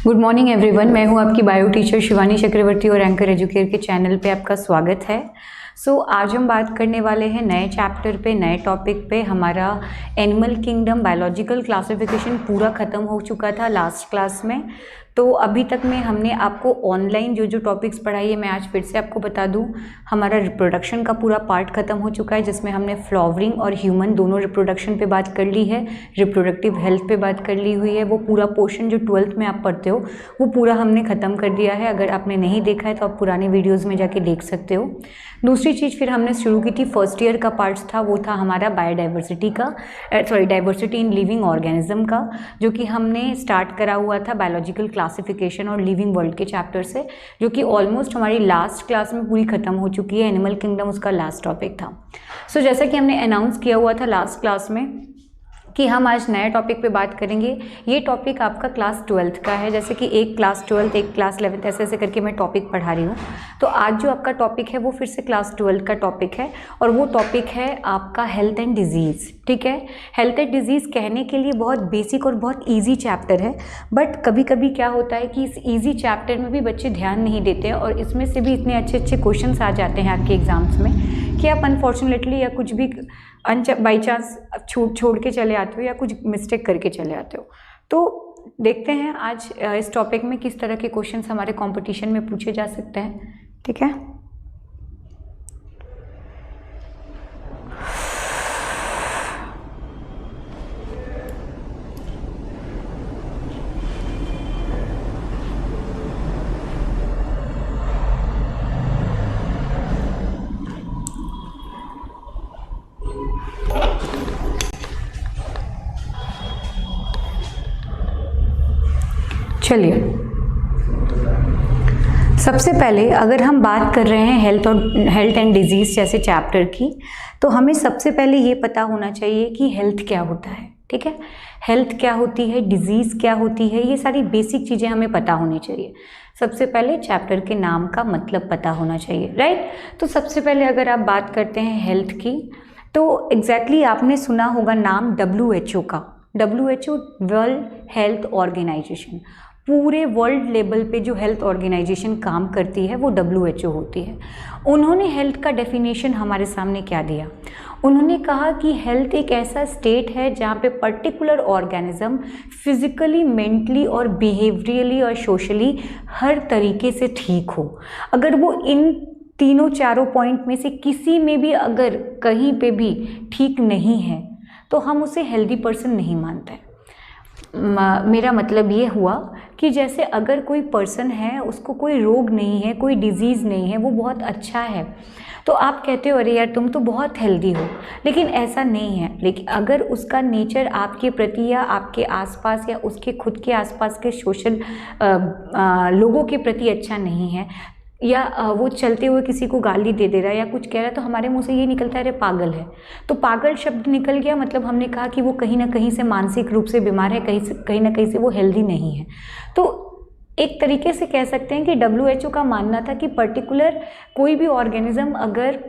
Good morning everyone, मैं हूं आपकी बायो टीचर शिवानी चक्रवर्ती और एंकर एजुकेयर के चैनल पे आपका स्वागत है। आज हम बात करने वाले हैं नए चैप्टर पे, नए टॉपिक पे। हमारा एनिमल किंगडम बायोलॉजिकल क्लासिफिकेशन पूरा ख़त्म हो चुका था लास्ट क्लास में। तो अभी तक में हमने आपको ऑनलाइन जो टॉपिक्स पढ़ाई है, मैं आज फिर से आपको बता दूं। हमारा रिप्रोडक्शन का पूरा पार्ट ख़त्म हो चुका है, जिसमें हमने फ्लावरिंग और ह्यूमन दोनों रिप्रोडक्शन पे बात कर ली है, रिप्रोडक्टिव हेल्थ पे बात कर ली हुई है। वो पूरा पोर्शन जो 12th में आप पढ़ते हो वो पूरा हमने ख़त्म कर दिया है। अगर आपने नहीं देखा है तो आप पुराने वीडियोज़ में जाके देख सकते हो। दूसरी चीज़ फिर हमने शुरू की थी, फर्स्ट ईयर का पार्ट्स था, वो था हमारा बायोडाइवर्सिटी का, डाइवर्सिटी इन लिविंग ऑर्गेनिज्म का, जो कि हमने स्टार्ट करा हुआ था बायोलॉजिकल क्लासिफिकेशन और लिविंग वर्ल्ड के चैप्टर से, जो कि ऑलमोस्ट हमारी लास्ट क्लास में पूरी ख़त्म हो चुकी है। एनिमल किंगडम उसका लास्ट टॉपिक था। जैसा कि हमने अनाउंस किया हुआ था लास्ट क्लास में कि हम आज नए टॉपिक पे बात करेंगे। ये टॉपिक आपका क्लास 12th का है, जैसे कि एक क्लास 12th एक क्लास 11th ऐसे ऐसे करके मैं टॉपिक पढ़ा रही हूँ। तो आज जो आपका टॉपिक है वो फिर से क्लास 12th का टॉपिक है, और वो टॉपिक है आपका हेल्थ एंड डिजीज़। ठीक है, हेल्थ एंड डिजीज़ कहने के लिए बहुत बेसिक और बहुत ईजी चैप्टर है, बट कभी कभी क्या होता है कि इस ईजी चैप्टर में भी बच्चे ध्यान नहीं देते हैं, और इसमें से भी इतने अच्छे अच्छे क्वेश्चन आ जाते हैं आपके एग्जाम्स में कि आप अनफॉर्चुनेटली या कुछ भी बाई चांस छोड़ के चले आते हो या कुछ मिस्टेक करके चले आते हो। तो देखते हैं आज इस टॉपिक में किस तरह के क्वेश्चंस हमारे कंपटीशन में पूछे जा सकते हैं। ठीक है, चलिए सबसे पहले अगर हम बात कर रहे हैं हेल्थ एंड डिजीज़ जैसे चैप्टर की, तो हमें सबसे पहले ये पता होना चाहिए कि हेल्थ क्या होता है। ठीक है, हेल्थ क्या होती है, डिजीज़ क्या होती है, ये सारी बेसिक चीज़ें हमें पता होनी चाहिए। सबसे पहले चैप्टर के नाम का मतलब पता होना चाहिए, राइट। तो सबसे पहले अगर आप बात करते हैं हेल्थ की, तो एग्जैक्टली आपने सुना होगा नाम WHO का। WHO वर्ल्ड हेल्थ ऑर्गेनाइजेशन, पूरे वर्ल्ड लेवल पे जो हेल्थ ऑर्गेनाइजेशन काम करती है वो WHO होती है। उन्होंने हेल्थ का डेफिनेशन हमारे सामने क्या दिया? उन्होंने कहा कि हेल्थ एक ऐसा स्टेट है जहाँ पे पर्टिकुलर ऑर्गेनिज्म फिजिकली, मेंटली और बिहेवियरली और सोशली हर तरीके से ठीक हो। अगर वो इन तीनों चारों पॉइंट में से किसी में भी अगर कहीं पे भी ठीक नहीं है तो हम उसे हेल्दी पर्सन नहीं मानते। मेरा मतलब ये हुआ कि जैसे अगर कोई पर्सन है, उसको कोई रोग नहीं है, कोई डिजीज़ नहीं है, वो बहुत अच्छा है, तो आप कहते हो अरे यार तुम तो बहुत हेल्दी हो, लेकिन ऐसा नहीं है। लेकिन अगर उसका नेचर आपके प्रति या आपके आसपास या उसके खुद के आसपास के सोशल लोगों के प्रति अच्छा नहीं है, या वो चलते हुए किसी को गाली दे दे रहा है या कुछ कह रहा है, तो हमारे मुंह से ये निकलता है अरे पागल है। तो पागल शब्द निकल गया, मतलब हमने कहा कि वो कहीं ना कहीं से मानसिक रूप से बीमार है, कहीं ना कहीं से वो हेल्दी नहीं है। तो एक तरीके से कह सकते हैं कि WHO का मानना था कि पर्टिकुलर कोई भी ऑर्गेनिज्म अगर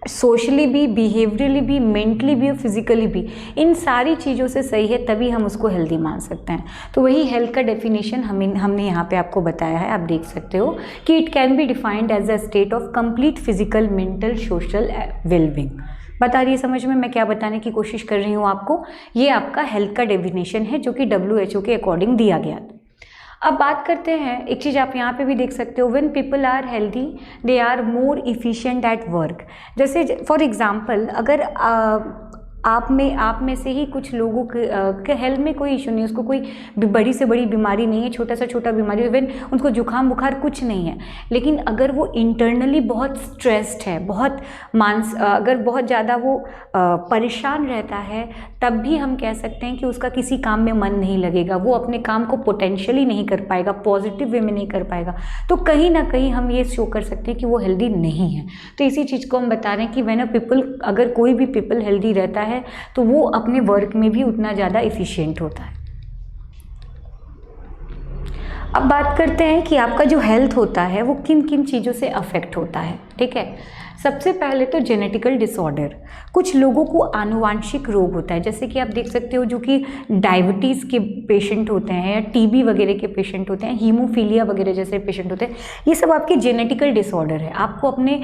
सोशली भी, बिहेवियरली भी, मेंटली भी और फिजिकली भी, इन सारी चीज़ों से सही है, तभी हम उसको हेल्दी मान सकते हैं। तो वही हेल्थ का डेफिनेशन हमने यहाँ पे आपको बताया है। आप देख सकते हो कि it can be defined as a state of complete physical, mental, social wellbeing. बता रही है समझ में मैं क्या बताने की कोशिश कर रही हूँ आपको? ये आपका हेल्थ का डेफिनेशन है जो कि WHO के अकॉर्डिंग दिया गया। अब बात करते हैं, एक चीज़ आप यहाँ पे भी देख सकते हो, when people are healthy they are more efficient at work. जैसे फॉर एग्जांपल अगर आप में से ही कुछ लोगों के हेल्थ में कोई इशू नहीं, उसको कोई बड़ी से बड़ी बीमारी नहीं है, छोटा सा छोटा बीमारी, इवन उनको जुकाम बुखार कुछ नहीं है, लेकिन अगर वो इंटरनली बहुत स्ट्रेस्ड है, अगर बहुत ज़्यादा वो परेशान रहता है, तब भी हम कह सकते हैं कि उसका किसी काम में मन नहीं लगेगा, वो अपने काम को पोटेंशियली नहीं कर पाएगा, पॉजिटिव वे में नहीं कर पाएगा। तो कहीं ना कहीं हम ये शो कर सकते हैं कि वो हेल्दी नहीं है। तो इसी चीज़ को हम बता रहे हैं कि व्हेन अगर कोई भी पीपल हेल्दी रहता है तो वो अपने वर्क में भी उतना ज़्यादा इफिशिएंट होता है। अब बात करते हैं कि आपका जो हेल्थ होता है वो किन किन चीज़ों से अफेक्ट होता है। ठीक है, सबसे पहले तो जेनेटिकल डिसऑर्डर, कुछ लोगों को आनुवांशिक रोग होता है, जैसे कि आप देख सकते हो जो कि डायबिटीज़ के पेशेंट होते हैं या टीबी वगैरह के पेशेंट होते हैं, हीमोफीलिया वगैरह जैसे पेशेंट होते हैं, ये सब आपके जेनेटिकल डिसऑर्डर है, आपको अपने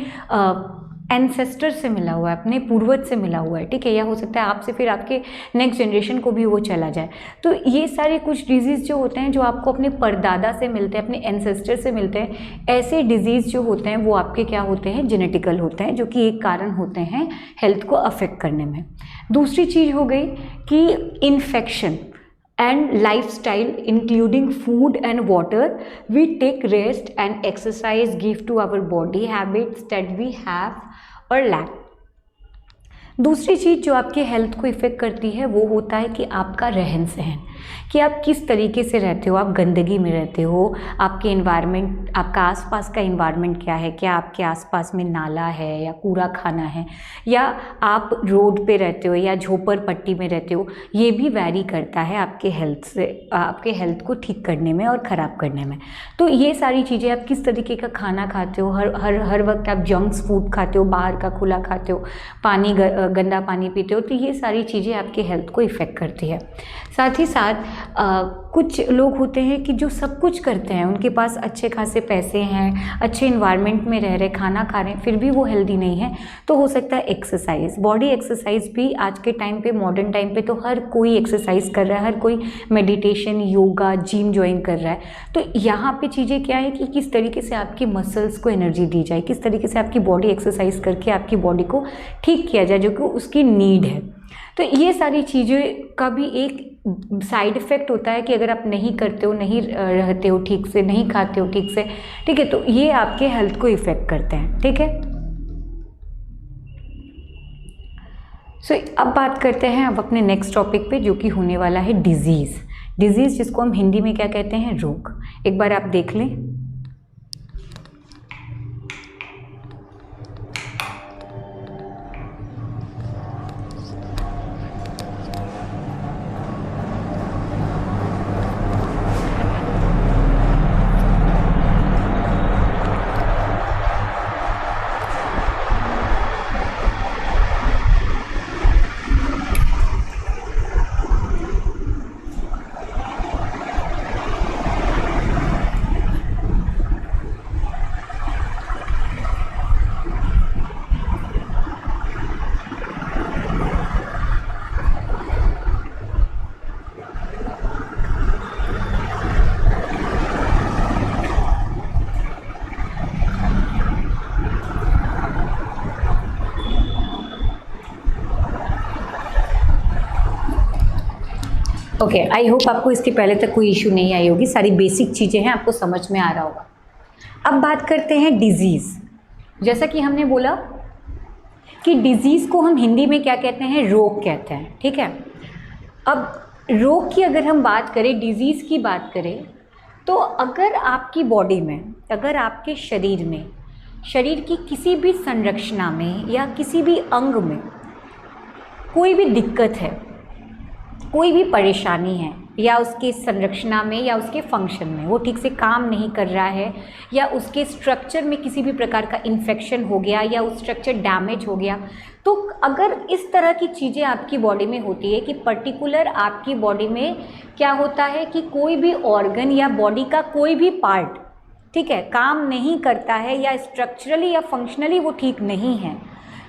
एंसेस्टर से मिला हुआ है, अपने पूर्वज से मिला हुआ है, ठीक है। या हो सकता है आपसे फिर आपके नेक्स्ट जनरेशन को भी वो चला जाए। तो ये सारे कुछ डिजीज़ जो होते हैं जो आपको अपने परदादा से मिलते हैं, अपने एंसेस्टर से मिलते हैं, ऐसे डिजीज़ जो होते हैं वो आपके क्या होते हैं, जेनेटिकल होते हैं, जो कि एक कारण होते हैं हेल्थ को अफेक्ट करने में। दूसरी चीज़ हो गई कि infection and lifestyle including food and water, we take rest and exercise give to our body habits that we have or lack। दूसरी चीज़ जो आपके हेल्थ को इफ़ेक्ट करती है वो होता है कि आपका रहन सहन, कि आप किस तरीके से रहते हो, आप गंदगी में रहते हो, आपके इन्वायरमेंट, आपका आसपास का इन्वायरमेंट क्या है, क्या आपके आसपास में नाला है या कूड़ा खाना है, या आप रोड पे रहते हो या झोपड़ पट्टी में रहते हो, ये भी वैरी करता है आपके हेल्थ से, आपके हेल्थ को ठीक करने में और ख़राब करने में। तो ये सारी चीज़ें, आप किस तरीके का खाना खाते हो, हर वक्त आप जंक्स फूड खाते हो, बाहर का खुला खाते हो, पानी गंदा पानी पीते हो, तो ये सारी चीज़ें आपके हेल्थ को इफ़ेक्ट करती है। साथ ही साथ कुछ लोग होते हैं कि जो सब कुछ करते हैं, उनके पास अच्छे खासे पैसे हैं, अच्छे इन्वायरमेंट में रह रहे, खाना खा रहे हैं, फिर भी वो हेल्दी नहीं है। तो हो सकता है एक्सरसाइज, बॉडी एक्सरसाइज भी आज के टाइम पे, मॉडर्न टाइम पे तो हर कोई एक्सरसाइज कर रहा है, हर कोई मेडिटेशन, योगा, जिम ज्वाइन कर रहा है। तो यहाँ पे चीज़ें क्या है कि किस तरीके से आपकी मसल्स को एनर्जी दी जाए, किस तरीके से आपकी बॉडी एक्सरसाइज करके आपकी बॉडी को ठीक किया जाए, जो कि उसकी नीड है। तो ये सारी चीज़ें का भी एक साइड इफ़ेक्ट होता है कि अगर आप नहीं करते हो, नहीं रहते हो ठीक से, नहीं खाते हो ठीक से, ठीक है, तो ये आपके हेल्थ को इफ़ेक्ट करते हैं, ठीक है। अब बात करते हैं अब अपने नेक्स्ट टॉपिक पे, जो कि होने वाला है डिजीज़। डिजीज़ जिसको हम हिंदी में क्या कहते हैं, रोग। एक बार आप देख लें। ओके, आई होप आपको इसके पहले तक कोई इशू नहीं आई होगी, सारी बेसिक चीज़ें हैं, आपको समझ में आ रहा होगा। अब बात करते हैं डिजीज़। जैसा कि हमने बोला कि डिजीज़ को हम हिंदी में क्या कहते हैं, रोग कहते हैं, ठीक है। अब रोग की अगर हम बात करें, डिजीज़ की बात करें, तो अगर आपकी बॉडी में, अगर आपके शरीर में, शरीर की किसी भी संरचना में या किसी भी अंग में कोई भी दिक्कत है, कोई भी परेशानी है, या उसकी संरचना में या उसके फंक्शन में वो ठीक से काम नहीं कर रहा है, या उसके स्ट्रक्चर में किसी भी प्रकार का इन्फेक्शन हो गया, या उस स्ट्रक्चर डैमेज हो गया, तो अगर इस तरह की चीज़ें आपकी बॉडी में होती है कि पर्टिकुलर आपकी बॉडी में क्या होता है कि कोई भी ऑर्गन या बॉडी का कोई भी पार्ट, ठीक है, काम नहीं करता है, या स्ट्रक्चरली या फंक्शनली वो ठीक नहीं है,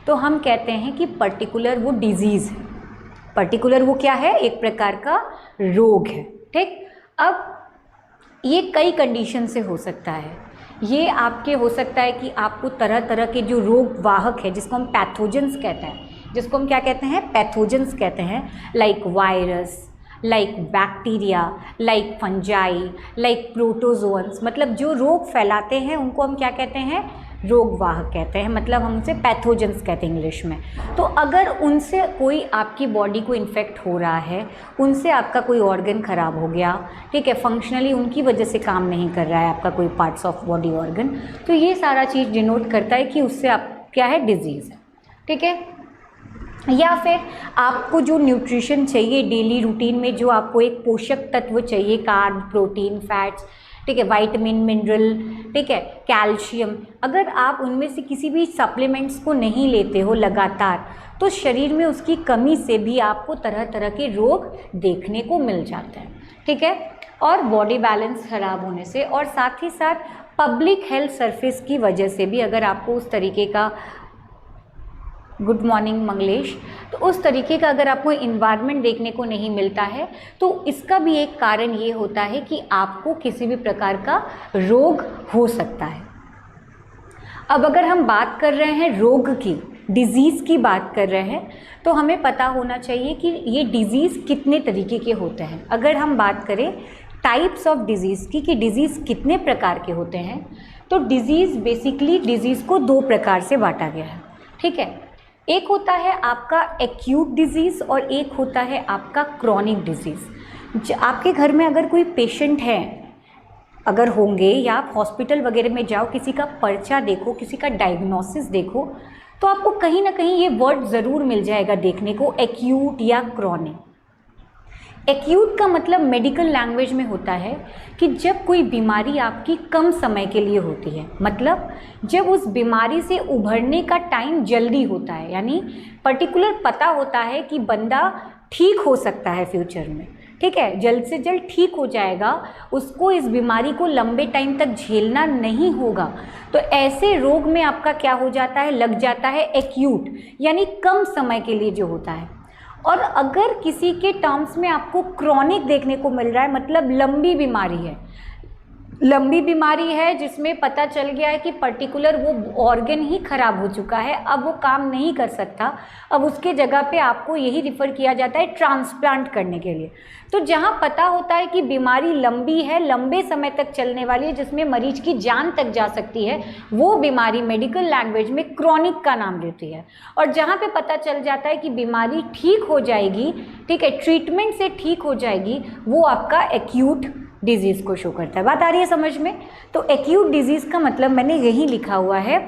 तो हम कहते हैं कि पर्टिकुलर वो डिजीज़ है, पर्टिकुलर वो क्या है, एक प्रकार का रोग है, ठीक। अब ये कई कंडीशन से हो सकता है। ये आपके हो सकता है कि आपको तरह तरह के जो रोग वाहक है, जिसको हम पैथोजेंस कहते हैं, जिसको हम क्या कहते हैं, पैथोजेंस कहते हैं, like virus, like bacteria, like fungi, like protozoans, मतलब जो रोग फैलाते हैं उनको हम क्या कहते हैं, रोग वाहक कहते हैं, मतलब हम उसे पैथोजेंस कहते हैं इंग्लिश में। तो अगर उनसे कोई आपकी बॉडी को इन्फेक्ट हो रहा है, उनसे आपका कोई ऑर्गन ख़राब हो गया, ठीक है, फंक्शनली उनकी वजह से काम नहीं कर रहा है आपका कोई पार्ट्स ऑफ बॉडी ऑर्गन, तो ये सारा चीज़ डिनोट करता है कि उससे आप क्या है, डिजीज़ है, ठीक है। या फिर आपको जो न्यूट्रिशन चाहिए डेली रूटीन में, जो आपको एक पोषक तत्व चाहिए, कार्ब, प्रोटीन, फैट्स, ठीक है, विटामिन, मिनरल, ठीक है, कैल्शियम, अगर आप उनमें से किसी भी सप्लीमेंट्स को नहीं लेते हो लगातार तो शरीर में उसकी कमी से भी आपको तरह तरह के रोग देखने को मिल जाते हैं, ठीक है। और बॉडी बैलेंस खराब होने से और साथ ही साथ पब्लिक हेल्थ सर्विस की वजह से भी अगर आपको उस तरीके का, गुड मॉर्निंग मंगलेश, तो उस तरीके का अगर आपको इन्वायरमेंट देखने को नहीं मिलता है तो इसका भी एक कारण ये होता है कि आपको किसी भी प्रकार का रोग हो सकता है। अब अगर हम बात कर रहे हैं रोग की, डिजीज़ की बात कर रहे हैं, तो हमें पता होना चाहिए कि ये डिजीज़ कितने तरीके के होते हैं। अगर हम बात करें टाइप्स ऑफ डिजीज़ की कि डिजीज़ कितने प्रकार के होते हैं, तो डिजीज़ बेसिकली डिजीज़ को दो प्रकार से बांटा गया है, ठीक है। एक होता है आपका एक्यूट डिजीज़ और एक होता है आपका क्रॉनिक डिजीज़। आपके घर में अगर कोई पेशेंट है, अगर होंगे, या आप हॉस्पिटल वगैरह में जाओ, किसी का पर्चा देखो, किसी का डायग्नोसिस देखो, तो आपको कहीं ना कहीं ये वर्ड ज़रूर मिल जाएगा देखने को, एक्यूट या क्रॉनिक। एक्यूट का मतलब मेडिकल लैंग्वेज में होता है कि जब कोई बीमारी आपकी कम समय के लिए होती है, मतलब जब उस बीमारी से उभरने का टाइम जल्दी होता है, यानी पर्टिकुलर पता होता है कि बंदा ठीक हो सकता है फ्यूचर में, ठीक है, जल्द से जल्द ठीक हो जाएगा, उसको इस बीमारी को लंबे टाइम तक झेलना नहीं होगा, तो ऐसे रोग में आपका क्या हो जाता है, लग जाता है एक्यूट, यानी कम समय के लिए जो होता है। और अगर किसी के टर्म्स में आपको क्रॉनिक देखने को मिल रहा है, मतलब लंबी बीमारी है, लंबी बीमारी है जिसमें पता चल गया है कि पर्टिकुलर वो ऑर्गन ही खराब हो चुका है, अब वो काम नहीं कर सकता, अब उसके जगह पे आपको यही रिफ़र किया जाता है ट्रांसप्लांट करने के लिए। तो जहाँ पता होता है कि बीमारी लंबी है, लंबे समय तक चलने वाली है, जिसमें मरीज की जान तक जा सकती है, वो बीमारी मेडिकल लैंग्वेज में क्रॉनिक का नाम देती है। और जहाँ पे पता चल जाता है कि बीमारी ठीक हो जाएगी, ठीक है, ट्रीटमेंट से ठीक हो जाएगी, वो आपका एक्यूट डिजीज़ को शो करता है। बात आ रही है समझ में? तो एक्यूट डिजीज़ का मतलब मैंने यही लिखा हुआ है,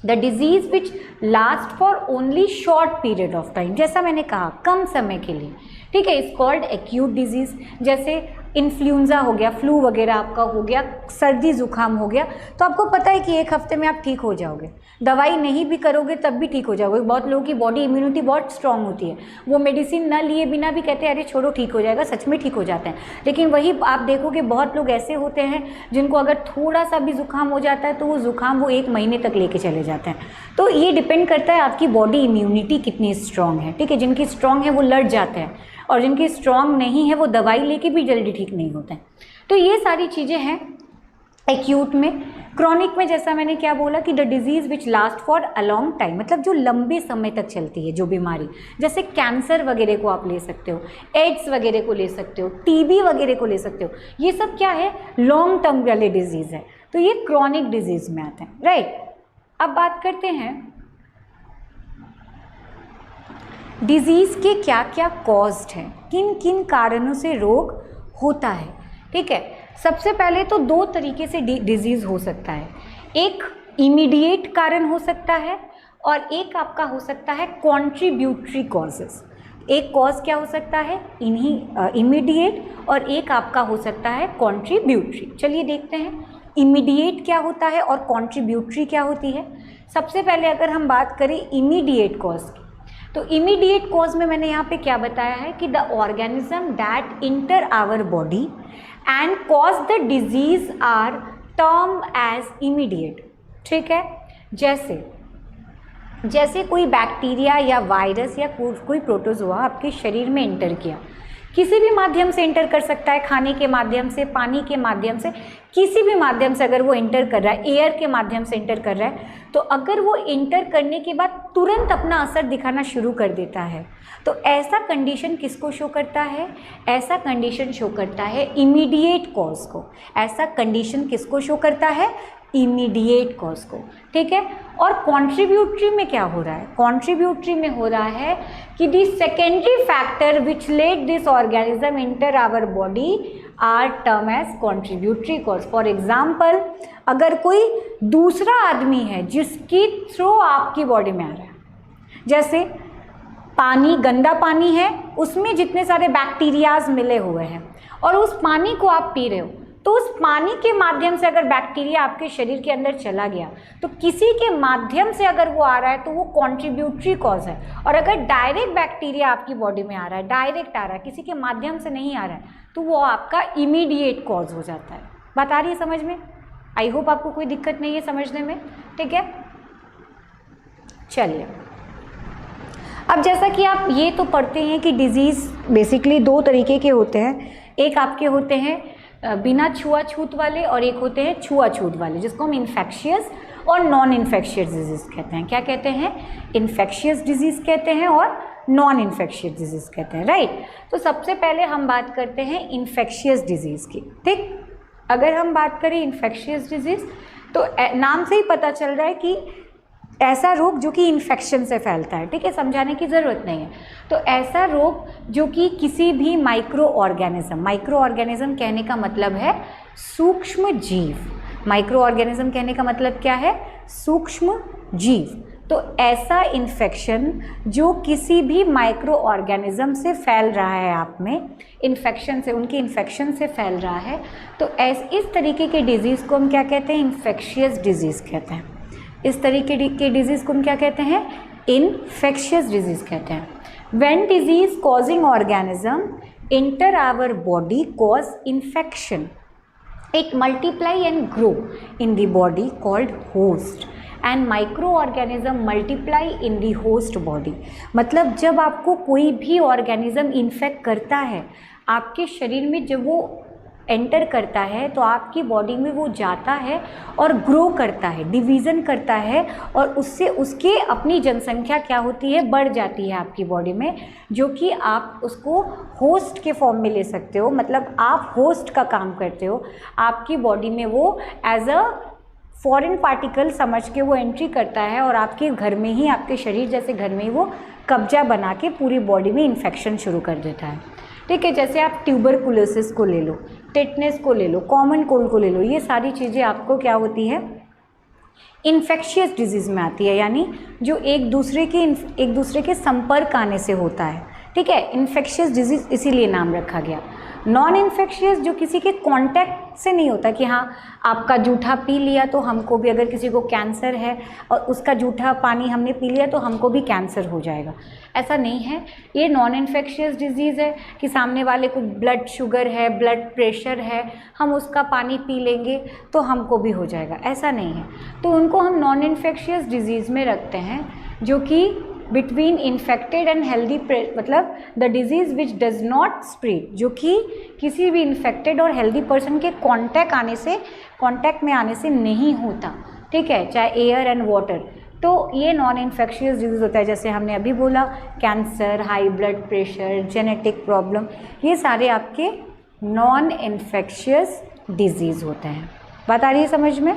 the disease which last for only short period of time, जैसा मैंने कहा कम समय के लिए, ठीक है, इज कॉल्ड एक्यूट डिजीज़। जैसे इन्फ्लुएंजा हो गया, फ्लू वगैरह आपका हो गया, सर्दी जुकाम हो गया, तो आपको पता है कि एक हफ्ते में आप ठीक हो जाओगे, दवाई नहीं भी करोगे तब भी ठीक हो जाओगे। बहुत लोगों की बॉडी इम्यूनिटी बहुत स्ट्रांग होती है, वो मेडिसिन न लिए बिना भी कहते हैं अरे छोड़ो ठीक हो जाएगा, सच में ठीक हो जाते हैं। लेकिन वही आप देखोगे बहुत लोग ऐसे होते हैं जिनको अगर थोड़ा सा भी जुकाम हो जाता है तो वो जुकाम वो 1 महीने तक लेके चले जाते हैं। तो ये डिपेंड करता है आपकी बॉडी इम्यूनिटी कितनी स्ट्रांग है, ठीक है। जिनकी स्ट्रांग है वो लड़ जाते हैं और जिनकी स्ट्रांग नहीं है वो दवाई लेके भी जल्दी ठीक नहीं होते हैं। तो ये सारी चीज़ें हैं एक्यूट में। क्रॉनिक में जैसा मैंने क्या बोला कि the disease which last for a long time, मतलब जो लंबे समय तक चलती है जो बीमारी, जैसे कैंसर वगैरह को आप ले सकते हो, एड्स वगैरह को ले सकते हो, टीबी वगैरह को ले सकते हो, ये सब क्या है, लॉन्ग टर्म वाले डिजीज़ है, तो ये क्रॉनिक डिजीज़ में आते हैं, राइट। अब बात करते हैं डिजीज़ के क्या क्या कॉज्ड हैं, किन किन कारणों से रोग होता है, ठीक है। सबसे पहले तो 2 तरीके से डिजीज़ हो सकता है, एक इमीडिएट कारण हो सकता है और एक आपका हो सकता है कॉन्ट्रीब्यूटरी कॉजेस। एक कॉज क्या हो सकता है, इमीडिएट, और एक आपका हो सकता है कॉन्ट्रीब्यूटरी। चलिए देखते हैं इमीडिएट क्या होता है और कॉन्ट्रीब्यूटरी क्या होती है। सबसे पहले अगर हम बात करें इमीडिएट कॉज की, तो इमीडिएट कॉज में मैंने यहाँ पे क्या बताया है कि the organism that enter our body and cause the disease are term as immediate, ठीक है। जैसे कोई बैक्टीरिया या वायरस या कोई प्रोटोजोआ आपके शरीर में इंटर किया, किसी भी माध्यम से इंटर कर सकता है, खाने के माध्यम से, पानी के माध्यम से, किसी भी माध्यम से अगर वो इंटर कर रहा है, एयर के माध्यम से इंटर कर रहा है, तो अगर वो इंटर करने के बाद तुरंत अपना असर दिखाना शुरू कर देता है, तो ऐसा कंडीशन किसको शो करता है, ऐसा कंडीशन शो करता है इमीडिएट कॉज को। ऐसा कंडीशन किसको शो करता है, इमीडिएट कॉज को, ठीक है। और कॉन्ट्रीब्यूटरी में क्या हो रहा है, कॉन्ट्रीब्यूटरी में हो रहा है कि the secondary factor which let this organism enter our body are term as contributory cause. For example, अगर कोई दूसरा आदमी है जिसकी थ्रू आपकी बॉडी में आ रहा है, जैसे पानी, गंदा पानी है, उसमें जितने सारे बैक्टीरियाज मिले हुए हैं और उस पानी को आप पी रहे हो, तो उस पानी के माध्यम से अगर बैक्टीरिया आपके शरीर के अंदर चला गया तो किसी के माध्यम से अगर वो आ रहा है तो वो कॉन्ट्रीब्यूटरी कॉज है, और अगर डायरेक्ट बैक्टीरिया आपकी बॉडी में आ रहा है, डायरेक्ट आ रहा है, किसी के माध्यम से नहीं आ रहा है, तो वो आपका इमीडिएट कॉज हो जाता है। बात आ रही है समझ में? आई होप आपको कोई दिक्कत नहीं है समझने में, ठीक है। चलिए, अब जैसा कि आप ये तो पढ़ते हैं कि डिजीज़ बेसिकली दो तरीके के होते हैं, एक आपके होते हैं बिना छुआछूत वाले और एक होते हैं छुआछूत वाले, जिसको हम इन्फेक्शियस और नॉन इन्फेक्शियस डिजीज़ कहते हैं। क्या कहते हैं? इन्फेक्शियस डिजीज़ कहते हैं और नॉन इन्फेक्शियस डिजीज़ कहते हैं, राइट। तो सबसे पहले हम बात करते हैं इन्फेक्शियस डिजीज़ की, ठीक। अगर हम बात करें इन्फेक्शियस डिजीज़ तो नाम से ही पता चल रहा है कि ऐसा रोग जो कि इन्फेक्शन से फैलता है, ठीक है, समझाने की ज़रूरत नहीं है। तो ऐसा रोग जो कि किसी भी माइक्रो ऑर्गेनिज्म कहने का मतलब है सूक्ष्म जीव, माइक्रो ऑर्गेनिज्म कहने का मतलब क्या है? सूक्ष्म जीव। तो ऐसा इन्फेक्शन जो किसी भी माइक्रो ऑर्गेनिज्म से फैल रहा है आप में, इन्फेक्शन से, उनके इन्फेक्शन से फैल रहा है, तो इस तरीके के डिजीज़ को हम क्या कहते हैं? इन्फेक्शियस डिजीज़ कहते हैं। इस तरीके के डिजीज़ को हम क्या कहते हैं? इन्फेक्शियस डिजीज़ कहते हैं। When disease causing organism enter our body cause infection, it multiply and grow in the body called host, and micro organism multiply in the host body. मतलब जब आपको कोई भी ऑर्गेनिज्म इन्फेक्ट करता है आपके शरीर में, जब वो एंटर करता है तो आपकी बॉडी में वो जाता है और ग्रो करता है, डिवीज़न करता है, और उससे उसके अपनी जनसंख्या क्या होती है? बढ़ जाती है आपकी बॉडी में, जो कि आप उसको होस्ट के फॉर्म में ले सकते हो। मतलब आप होस्ट का काम करते हो, आपकी बॉडी में वो एज अ फॉरेन पार्टिकल समझ के वो एंट्री करता है और आपके घर में ही, आपके शरीर जैसे घर में ही वो कब्जा बना के पूरी बॉडी में इन्फेक्शन शुरू कर देता है, ठीक है। जैसे आप ट्यूबरकुलोसिस को ले लो, टेटनेस को ले लो, कॉमन कोल्ड को ले लो, ये सारी चीज़ें आपको क्या होती है? इन्फेक्शियस डिजीज़ में आती है, यानी जो एक दूसरे के संपर्क आने से होता है, ठीक है। इन्फेक्शियस डिजीज़ इसीलिए नाम रखा गया। नॉन इन्फेक्शियस जो किसी के कांटेक्ट से नहीं होता कि हाँ आपका जूठा पी लिया तो हमको भी, अगर किसी को कैंसर है और उसका जूठा पानी हमने पी लिया तो हमको भी कैंसर हो जाएगा, ऐसा नहीं है। ये नॉन इन्फेक्शियस डिजीज़ है कि सामने वाले को ब्लड शुगर है, ब्लड प्रेशर है, हम उसका पानी पी लेंगे तो हमको भी हो जाएगा, ऐसा नहीं है। तो उनको हम नॉन इन्फेक्शियस डिजीज़ में रखते हैं, जो कि बिटवीन इन्फेक्टेड एंड हेल्दी, मतलब the disease which does not spread, जो कि किसी भी इन्फेक्टेड और हेल्दी पर्सन के कांटेक्ट में आने से नहीं होता, ठीक है, चाहे एयर एंड वाटर। तो ये नॉन इन्फेक्शियस डिजीज़ होता है। जैसे हमने अभी बोला cancer, high blood pressure, genetic problem, ये सारे आपके नॉन इन्फेक्शियस डिजीज़ होते हैं। बात आ रही है समझ में?